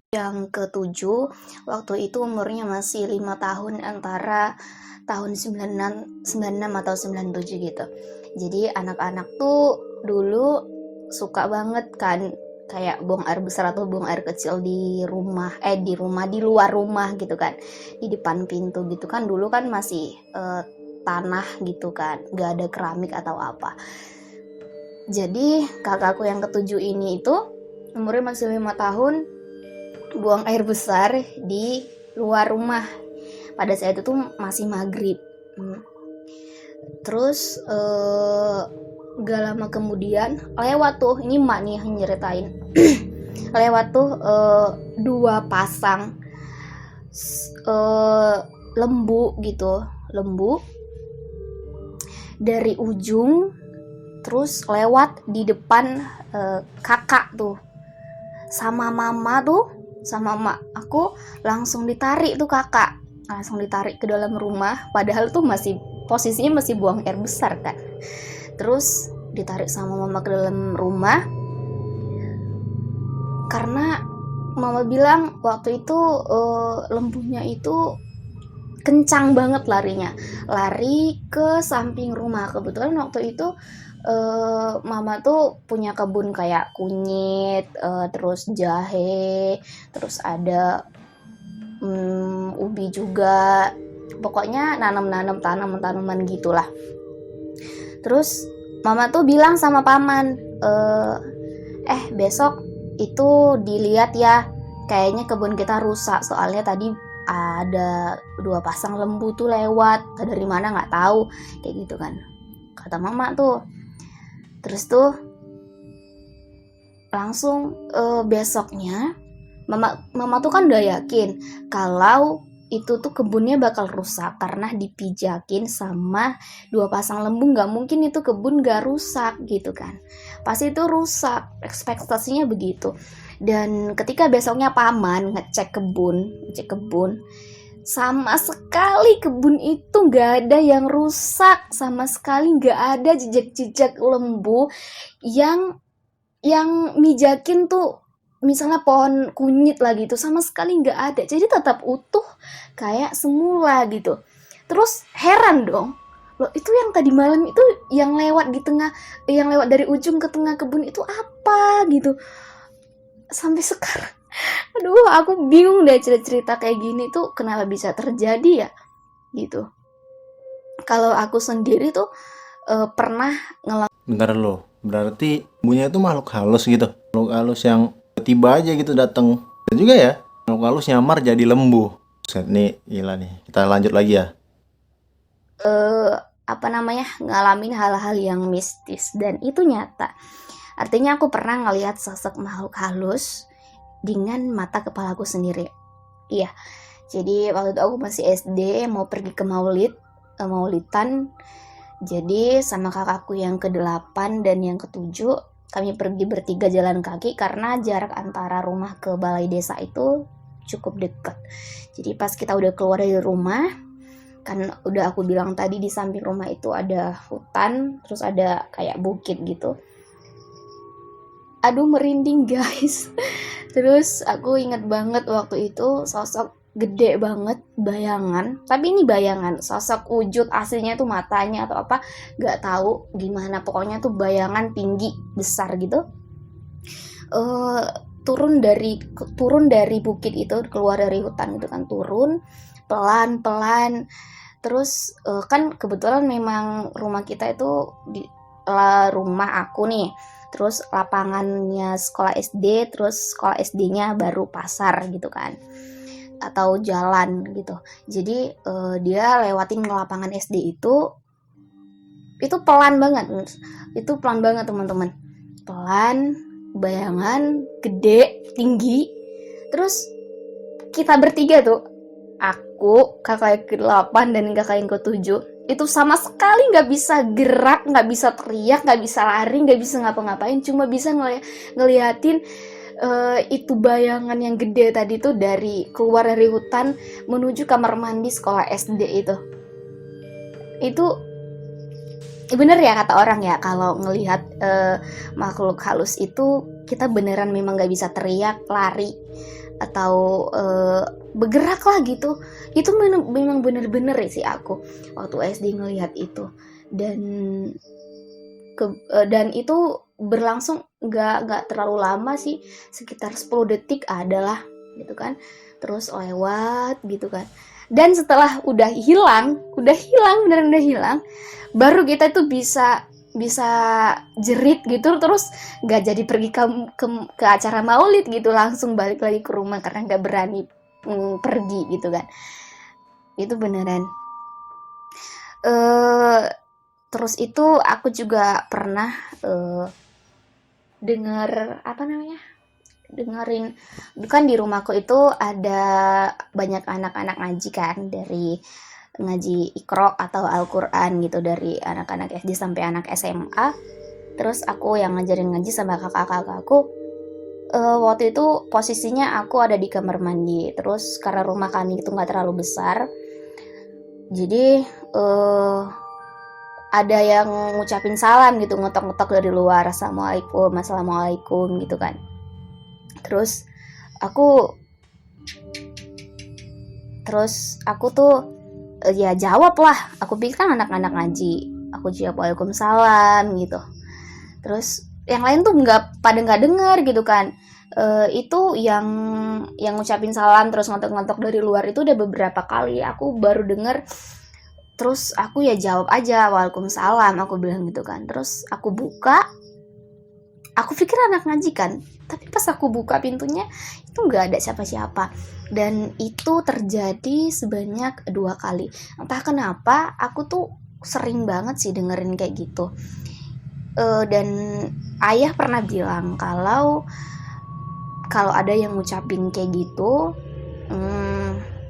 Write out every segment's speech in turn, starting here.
Yang ketujuh, waktu itu umurnya masih 5 tahun, antara tahun 96 atau 97 gitu. Jadi anak-anak tuh dulu suka banget kan kayak buang air besar atau buang air kecil di rumah, di luar rumah gitu kan, di depan pintu gitu kan. Dulu kan masih tanah gitu kan, gak ada keramik atau apa. Jadi kakakku yang ketujuh ini itu umurnya masih 5 tahun, buang air besar di luar rumah. Pada saat itu tuh masih maghrib. Terus gak lama kemudian lewat tuh, ini emak nih yang nyeritain. Lewat tuh 2 pasang lembu gitu, lembu dari ujung terus lewat di depan kakak tuh sama mama tuh, sama emak aku langsung ditarik tuh kakak, langsung ditarik ke dalam rumah, padahal tuh posisinya masih buang air besar kan. Terus ditarik sama mama ke dalam rumah karena mama bilang waktu itu lembunya itu kencang banget larinya, lari ke samping rumah. Kebetulan waktu itu mama tuh punya kebun kayak kunyit, terus jahe, terus ada ubi juga, pokoknya nanam tanaman gitulah. Terus mama tuh bilang sama paman, besok itu dilihat ya, kayaknya kebun kita rusak, soalnya tadi ada 2 pasang lembu tuh lewat, dari mana nggak tahu, kayak gitu kan kata mama tuh. Terus tuh langsung besoknya mama tuh kan udah yakin kalau itu tuh kebunnya bakal rusak karena dipijakin sama 2 pasang lembu. Nggak mungkin itu kebun nggak rusak gitu kan, pasti itu rusak, ekspektasinya begitu. Dan ketika besoknya paman ngecek kebun, sama sekali kebun itu nggak ada yang rusak, sama sekali nggak ada jejak-jejak lembu yang mijakin tuh, misalnya pohon kunyit lah gitu, sama sekali nggak ada. Jadi tetap utuh kayak semula gitu. Terus heran dong, loh itu yang tadi malam itu yang lewat di tengah, yang lewat dari ujung ke tengah kebun itu apa gitu. Sampai sekarang aduh aku bingung deh cerita kayak gini tuh kenapa bisa terjadi ya gitu. Kalau aku sendiri tuh pernah Bentar lo, berarti ibunya itu makhluk halus gitu. Makhluk halus yang tiba aja gitu datang. Dan juga ya, makhluk halus nyamar jadi lembu. Set nih, gila nih. Kita lanjut lagi ya. ngalamin hal-hal yang mistis dan itu nyata. Artinya aku pernah ngelihat sosok makhluk halus dengan mata kepalaku sendiri. Iya. Jadi waktu itu aku masih SD, mau pergi ke maulidan. Jadi sama kakakku yang ke-8 dan yang ke-7, kami pergi bertiga jalan kaki karena jarak antara rumah ke balai desa itu cukup dekat. Jadi pas kita udah keluar dari rumah, kan udah aku bilang tadi di samping rumah itu ada hutan, terus ada kayak bukit gitu. Aduh merinding guys. Terus aku inget banget waktu itu sosok gede banget, bayangan, tapi ini bayangan, sosok wujud aslinya tuh matanya atau apa gak tahu gimana, pokoknya tuh bayangan tinggi besar gitu, turun dari bukit itu, keluar dari hutan itu kan, turun pelan-pelan. Terus kan kebetulan memang rumah kita itu rumah aku nih, terus lapangannya sekolah SD, terus sekolah SD-nya baru pasar gitu kan, atau jalan gitu. Jadi dia lewatin ke lapangan SD itu pelan banget. Itu pelan banget teman-teman. Pelan, bayangan gede, tinggi. Terus kita bertiga tuh, aku, kakak yang ke-8 dan kakak yang ke-7, itu sama sekali nggak bisa gerak, nggak bisa teriak, nggak bisa lari, nggak bisa ngapa-ngapain, cuma bisa ngeliatin itu bayangan yang gede tadi tuh keluar dari hutan menuju kamar mandi sekolah SD itu. Itu bener ya kata orang ya, kalau ngelihat makhluk halus itu kita beneran memang nggak bisa teriak, lari, atau bergerak lah gitu. Itu memang bener-bener sih aku waktu SD ngelihat itu. Dan dan itu berlangsung nggak terlalu lama sih, sekitar 10 detik adalah gitu kan, terus lewat gitu kan. Dan setelah udah hilang beneran udah hilang, baru kita tuh bisa bisa jerit gitu, terus nggak jadi pergi ke acara maulid gitu, langsung balik lagi ke rumah karena nggak berani pergi gitu kan. Itu beneran. eh Terus itu aku juga pernah denger apa namanya, dengerin, kan di rumahku itu ada banyak anak-anak ngaji kan, dari ngaji Iqra atau Al-Quran gitu, dari anak-anak SD sampai anak SMA. Terus aku yang ngajarin ngaji sama kakak-kakakku. Waktu itu posisinya aku ada di kamar mandi. Terus karena rumah kami itu nggak terlalu besar, jadi ada yang ngucapin salam gitu, ngetok-ngetok dari luar, assalamualaikum, assalamualaikum gitu kan. Terus aku tuh ya jawab lah. Aku pikir kan anak-anak ngaji, aku jawab waalaikumsalam gitu. Terus yang lain tuh nggak dengar gitu kan. Itu yang ngucapin salam terus ngetok-ngetok dari luar itu udah beberapa kali aku baru denger. Terus aku ya jawab aja waalaikumsalam, aku bilang gitu kan. Terus aku buka, aku pikir anak ngaji kan, tapi pas aku buka pintunya itu nggak ada siapa-siapa. Dan itu terjadi sebanyak 2 kali. Entah kenapa aku tuh sering banget sih dengerin kayak gitu. Dan ayah pernah bilang kalau ada yang ngucapin kayak gitu,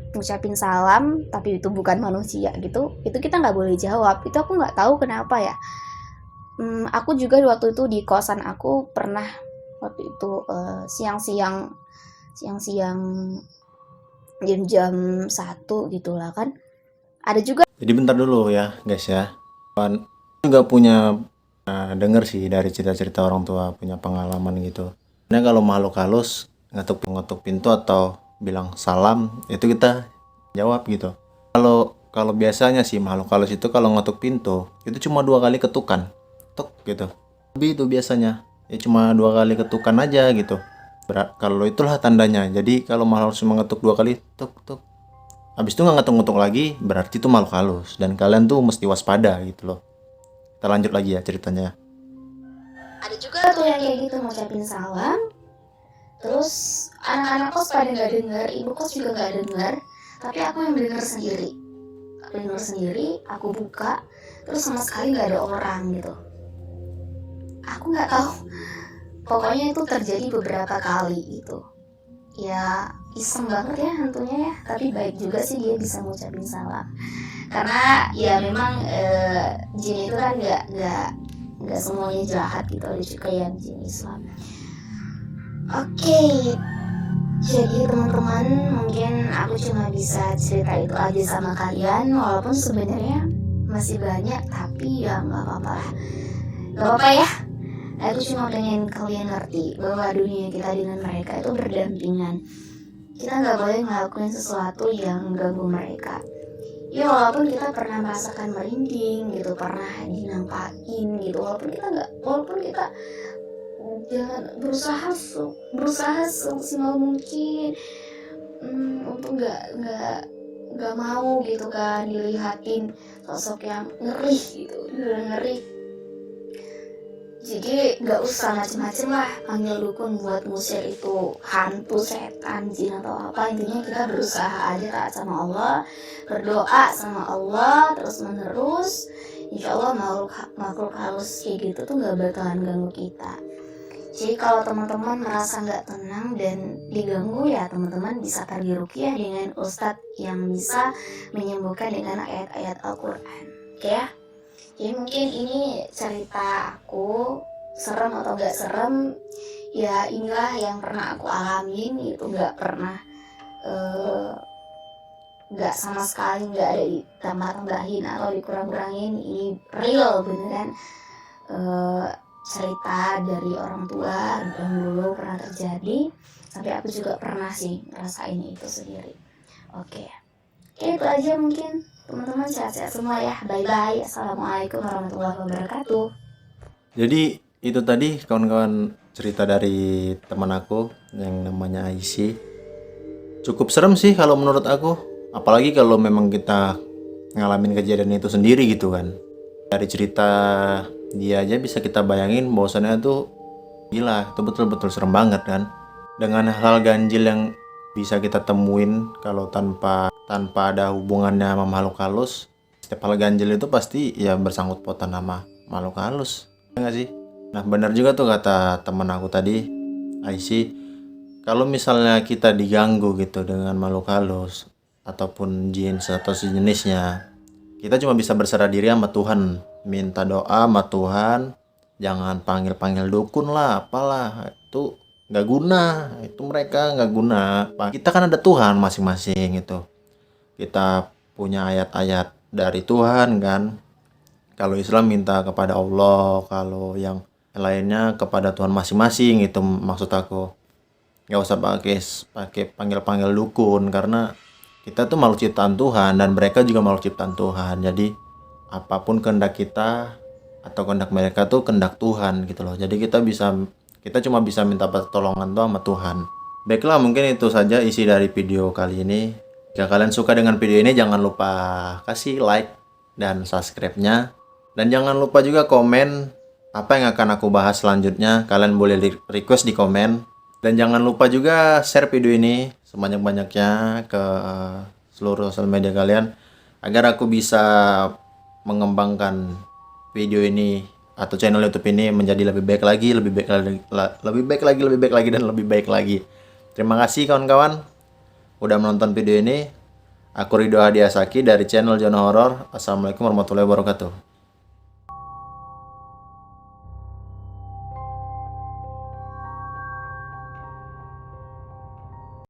ngucapin salam tapi itu bukan manusia gitu, itu kita nggak boleh jawab. Itu aku nggak tahu kenapa ya. Aku juga waktu itu di kosan aku pernah waktu itu siang-siang jam 1 gitulah kan. Ada juga. Jadi bentar dulu ya guys ya. Kan juga punya denger sih dari cerita-cerita orang tua, punya pengalaman gitu. Nah kalau makhluk halus ngetuk pintu atau bilang salam, itu kita jawab gitu. Kalau biasanya sih makhluk halus itu kalau ngetuk pintu itu cuma 2 kali ketukan, tuk gitu. Lebih itu biasanya ya cuma 2 kali ketukan aja gitu. Kalau itulah tandanya. Jadi kalau makhluk halus mengetuk 2 kali, tuk tuk, habis itu nggak ngetuk-ngetuk lagi, berarti itu makhluk halus dan kalian tuh mesti waspada gitu loh. Kita lanjut lagi ya ceritanya. Ada juga tuh yang kayak gitu ngucapin salam, terus anak-anak kos pada nggak dengar, ibu kos juga nggak dengar, tapi aku yang dengar sendiri. Aku buka, terus sama sekali nggak ada orang gitu. Aku nggak tahu, pokoknya itu terjadi beberapa kali gitu. Ya iseng banget ya hantunya ya, tapi baik juga sih dia bisa ngucapin salam. Karena ya memang jin itu kan nggak semuanya jahat gitu, ada juga yang jin Islam. Oke, jadi teman-teman, mungkin aku cuma bisa cerita itu aja sama kalian, walaupun sebenarnya masih banyak, tapi ya nggak apa-apa lah. Nggak apa-apa ya. Aku cuma pengen kalian ngerti bahwa dunia kita dengan mereka itu berdampingan. Kita nggak boleh ngelakuin sesuatu yang ganggu mereka. Ya walaupun kita pernah merasakan merinding gitu, pernah dinampakin gitu, walaupun kita jangan berusaha semaksimal mungkin untuk nggak mau gitu kan dilihatin sosok yang ngeri gitu, ngeri. Jadi nggak usah macem-macem lah panggil dukun buat ngusir itu hantu, setan, jin atau apa. Intinya kita berusaha aja taat sama Allah, berdoa sama Allah terus menerus. Insya Allah makhluk halus kayak gitu tuh nggak bakalan ganggu kita. Jadi kalau teman-teman merasa nggak tenang dan diganggu, ya teman-teman bisa pergi ruqyah dengan ustadz yang bisa menyembuhkan dengan ayat-ayat Al-Quran. Oke ya? Jadi mungkin ini cerita aku, serem atau gak serem, ya inilah yang pernah aku alamin. Itu gak pernah, gak sama sekali gak ada ditambah-tambahin atau dikurang-kurangin. Ini real beneran. cerita dari orang tua yang dulu pernah terjadi, sampai aku juga pernah sih ngerasain itu sendiri. Oke, itu aja mungkin. Teman-teman sehat-sehat semua ya. Bye-bye. Assalamualaikum warahmatullahi wabarakatuh. Jadi itu tadi kawan-kawan cerita dari teman aku yang namanya Aisyah. Cukup serem sih kalau menurut aku. Apalagi kalau memang kita ngalamin kejadian itu sendiri gitu kan. Dari cerita dia aja bisa kita bayangin bahwasannya tuh gila, itu betul-betul serem banget kan. Dengan hal ganjil yang bisa kita temuin kalau tanpa ada hubungannya sama makhluk halus. Setiap hal ganjil itu pasti ya bersangkut pautan sama makhluk halus. Ya nggak sih? Nah benar juga tuh kata temen aku tadi, Aisyah, kalau misalnya kita diganggu gitu dengan makhluk halus ataupun jin atau sejenisnya, kita cuma bisa berserah diri sama Tuhan, minta doa sama Tuhan, jangan panggil-panggil dukun lah, apalah, itu nggak guna, itu mereka nggak guna. Kita kan ada Tuhan masing-masing itu, kita punya ayat-ayat dari Tuhan kan. Kalau Islam minta kepada Allah, kalau yang lainnya kepada Tuhan masing-masing, itu maksud aku. Nggak usah pakai panggil-panggil dukun, karena kita tuh makhluk ciptaan Tuhan dan mereka juga makhluk ciptaan Tuhan. Jadi apapun kehendak kita atau kehendak mereka tuh kehendak Tuhan gitu loh. Jadi kita cuma bisa minta pertolongan tuh sama Tuhan. Baiklah, mungkin itu saja isi dari video kali ini. Jika kalian suka dengan video ini, jangan lupa kasih like dan subscribe-nya. Dan jangan lupa juga komen apa yang akan aku bahas selanjutnya. Kalian boleh request di komen. Dan jangan lupa juga share video ini sebanyak-banyaknya ke seluruh sosial media kalian, agar aku bisa mengembangkan video ini atau channel YouTube ini menjadi lebih baik lagi, lebih baik lagi, dan lebih baik lagi. Terima kasih kawan-kawan udah menonton video ini. Aku Ridho Hadiasaki dari channel Zona Horor. Assalamualaikum warahmatullahi wabarakatuh.